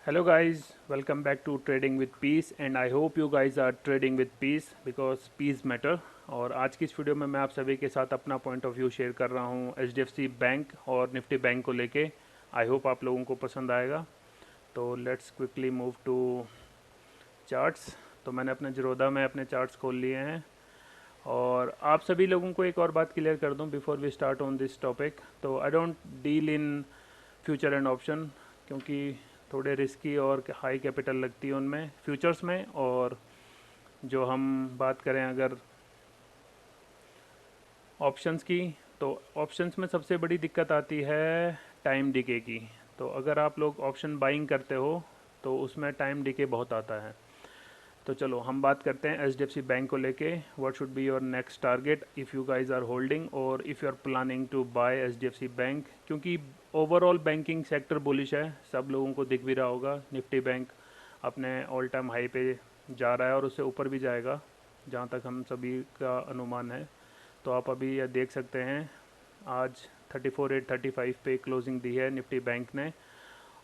Hello guys, welcome back to Trading with Peace and I hope you guys are trading with peace because peace matter। और आज की इस video में मैं आप सभी के साथ अपना पॉइंट ऑफ व्यू शेयर कर रहा हूँ एचडीएफसी बैंक और निफ्टी बैंक को लेके। आई होप आप लोगों को पसंद आएगा। तो let's quickly move to charts. तो मैंने अपने जीरोधा में अपने चार्ट्स खोल लिए हैं और आप सभी लोगों को एक और बात क्लियर कर दूं before we start on this topic. तो I don't deal in future and option क्योंकि थोड़े रिस्की और हाई कैपिटल लगती है उनमें फ्यूचर्स में। और जो हम बात करें अगर ऑप्शंस की, तो ऑप्शंस में सबसे बड़ी दिक्कत आती है टाइम डिके की। तो अगर आप लोग ऑप्शन बाइंग करते हो तो उसमें टाइम डिके बहुत आता है। तो चलो हम बात करते हैं H D F C bank को लेके। What should be your next target if you guys are holding or if you are planning to buy H D F C bank, क्योंकि ओवरऑल बैंकिंग सेक्टर बुलिश है। सब लोगों को दिख भी रहा होगा निफ्टी बैंक अपने ऑल टाइम हाई पे जा रहा है और उससे ऊपर भी जाएगा जहाँ तक हम सभी का अनुमान है। तो आप अभी यह देख सकते हैं आज 34,835 पे क्लोजिंग दी है निफ्टी बैंक ने।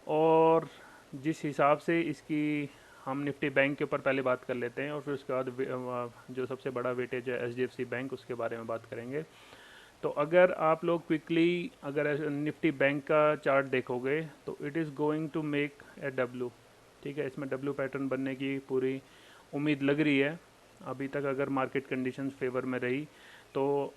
और जिस हिसाब से इसकी हम निफ्टी बैंक के ऊपर पहले बात कर लेते हैं और फिर उसके बाद जो सबसे बड़ा वेटेज है H D F C bank उसके बारे में बात करेंगे। तो अगर आप लोग क्विकली अगर निफ्टी बैंक का चार्ट देखोगे तो it is going to make a W. ठीक है, इसमें डब्ल्यू पैटर्न बनने की पूरी उम्मीद लग रही है। अभी तक अगर मार्केट कंडीशंस फेवर में रही तो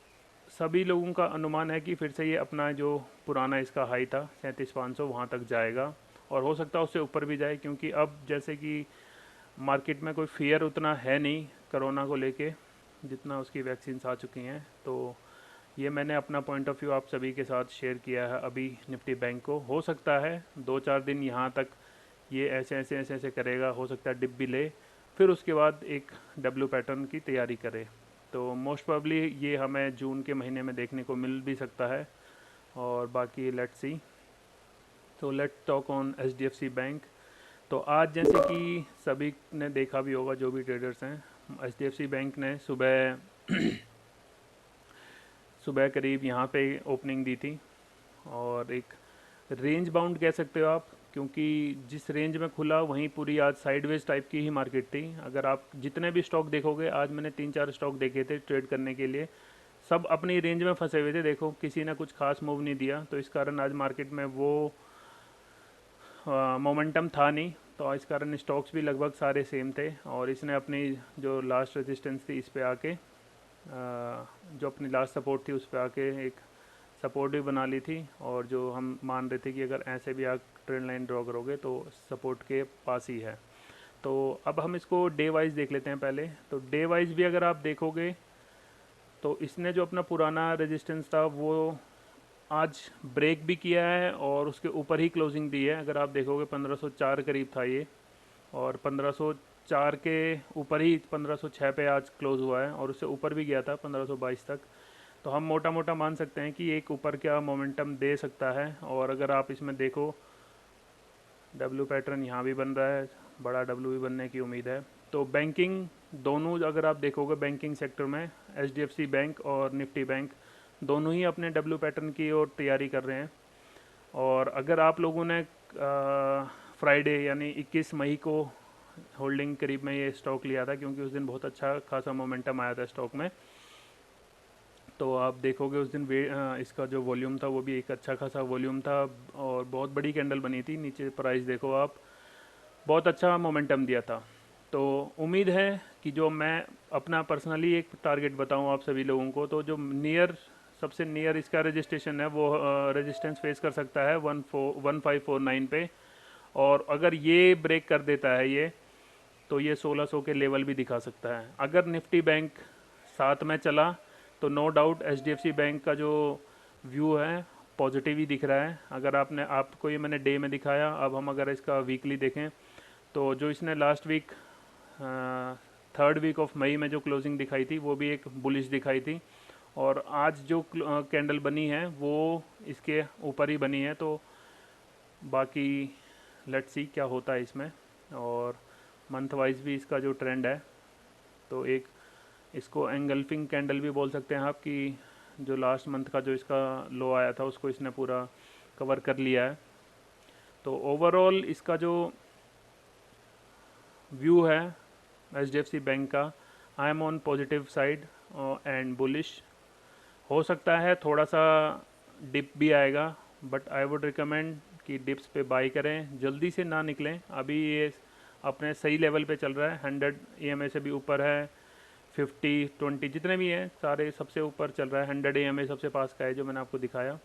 सभी लोगों का अनुमान है कि फिर से ये अपना जो पुराना इसका हाई था 37,500 वहाँ तक जाएगा और हो सकता है उससे ऊपर भी जाए, क्योंकि अब जैसे कि मार्केट में कोई फियर उतना है नहीं कोरोना को लेके जितना उसकी वैक्सीन्स आ चुकी हैं। तो ये मैंने अपना पॉइंट ऑफ व्यू आप सभी के साथ शेयर किया है। अभी निफ्टी बैंक को हो सकता है 2-4 दिन यहाँ तक ये ऐसे ऐसे ऐसे ऐसे करेगा, हो सकता है डिप भी ले, फिर उसके बाद एक डब्ल्यू पैटर्न की तैयारी करे। तो मोस्ट प्रोबेबली ये हमें जून के महीने में देखने को मिल भी सकता है। और बाकी लेट्स सी। तो let's talk on H D F C bank. तो आज जैसे कि सभी ने देखा भी होगा जो भी ट्रेडर्स हैं, H D F C bank ने सुबह सुबह करीब यहाँ पे ओपनिंग दी थी और एक रेंज बाउंड कह सकते हो आप, क्योंकि जिस रेंज में खुला वहीं पूरी आज साइडवेज टाइप की ही मार्केट थी। अगर आप जितने भी स्टॉक देखोगे, आज मैंने 3-4 स्टॉक देखे थे ट्रेड करने के लिए, सब अपनी रेंज में फंसे हुए थे। देखो किसी ने कुछ खास मूव नहीं दिया, तो इस कारण आज मार्केट में वो मोमेंटम था नहीं। तो इस कारण स्टॉक्स भी लगभग सारे सेम थे और इसने अपनी जो लास्ट रेजिस्टेंस थी इस पे आके जो अपनी लास्ट सपोर्ट थी उस पर आके एक सपोर्ट भी बना ली थी। और जो हम मान रहे थे कि अगर ऐसे भी आप ट्रेंड लाइन ड्रॉ करोगे तो सपोर्ट के पास ही है। तो अब हम इसको डे वाइज देख लेते हैं पहले। तो डे वाइज भी अगर आप देखोगे तो इसने जो अपना पुराना रेजिस्टेंस था वो आज ब्रेक भी किया है और उसके ऊपर ही क्लोजिंग दी है। अगर आप देखोगे 1504 करीब था ये और 1504 के ऊपर ही 1506 पे आज क्लोज हुआ है और उससे ऊपर भी गया था 1522 तक। तो हम मोटा मोटा मान सकते हैं कि एक ऊपर क्या मोमेंटम दे सकता है। और अगर आप इसमें देखो डब्ल्यू पैटर्न यहाँ भी बन रहा है, बड़ा डब्ल्यू भी बनने की उम्मीद है। तो बैंकिंग दोनों अगर आप देखोगे बैंकिंग सेक्टर में H D F C bank और निफ्टी बैंक दोनों ही अपने डब्ल्यू पैटर्न की ओर तैयारी कर रहे हैं। और अगर आप लोगों ने फ्राइडे यानी 21 मई को होल्डिंग करीब में ये स्टॉक लिया था, क्योंकि उस दिन बहुत अच्छा खासा मोमेंटम आया था स्टॉक में, तो आप देखोगे उस दिन इसका जो वॉल्यूम था वो भी एक अच्छा खासा वॉल्यूम था और बहुत बड़ी कैंडल बनी थी। नीचे प्राइस देखो आप, बहुत अच्छा मोमेंटम दिया था। तो उम्मीद है कि जो मैं अपना पर्सनली एक टारगेट बताऊं आप सभी लोगों को, तो जो सबसे नियर इसका रजिस्ट्रेशन है वो रेजिस्टेंस फेस कर सकता है 1549 पे। और अगर ये ब्रेक कर देता है ये, तो ये 1600 के लेवल भी दिखा सकता है। अगर निफ्टी बैंक साथ में चला तो no doubt H D F C bank का जो व्यू है पॉजिटिव ही दिख रहा है। अगर आपको ये मैंने डे में दिखाया, अब हम अगर इसका वीकली देखें तो जो इसने last week 3rd week of May में जो क्लोजिंग दिखाई थी वो भी एक बुलिश दिखाई थी और आज जो कैंडल बनी है वो इसके ऊपर ही बनी है। तो बाकी लेट्स सी क्या होता है इसमें। और मंथ वाइज भी इसका जो ट्रेंड है, तो एक इसको एंगल्फिंग कैंडल भी बोल सकते हैं आप, कि जो लास्ट मंथ का जो इसका लो आया था उसको इसने पूरा कवर कर लिया है। तो ओवरऑल इसका जो व्यू है HDFC बैंक का, I am on positive side and bullish. हो सकता है थोड़ा सा डिप भी आएगा, बट आई वुड रिकमेंड कि डिप्स पे बाई करें, जल्दी से ना निकलें। अभी ये अपने सही लेवल पे चल रहा है, 100 EMA से भी ऊपर है, 50 20 जितने भी हैं सारे सबसे ऊपर चल रहा है। 100 EMA सबसे पास का है जो मैंने आपको दिखाया।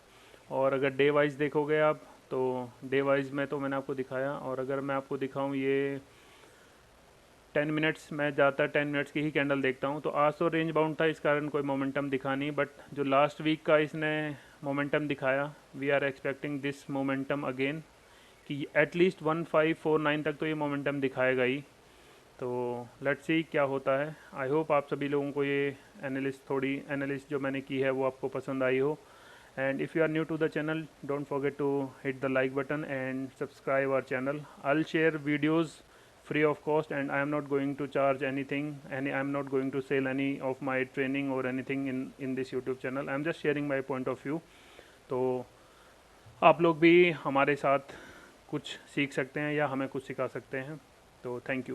और अगर डे वाइज देखोगे आप तो डे वाइज में तो मैंने आपको दिखाया, और अगर मैं आपको दिखाऊं ये 10 मिनट्स, मैं ज़्यादातर 10 मिनट्स की ही कैंडल देखता हूँ। तो आज तो रेंज बाउंड था, इस कारण कोई मोमेंटम दिखा नहीं, बट जो लास्ट वीक का इसने मोमेंटम दिखाया, we are expecting this momentum again, कि एटलीस्ट 1549 तक तो ये मोमेंटम दिखाएगा ही। तो लेट्स सी क्या होता है। आई होप आप सभी लोगों को ये एनालिस्ट जो मैंने की है वो आपको पसंद आई हो। And if you are new to the channel, don't forget to hit the like button and subscribe our channel. I'll share videos free of cost, and I am not going to charge anything, and I am not going to sell any of my training or anything in this YouTube channel. I am just sharing my point of view. तो आप लोग भी हमारे साथ कुछ सीख सकते हैं या हमें कुछ सिखा सकते हैं। तो थैंक यू।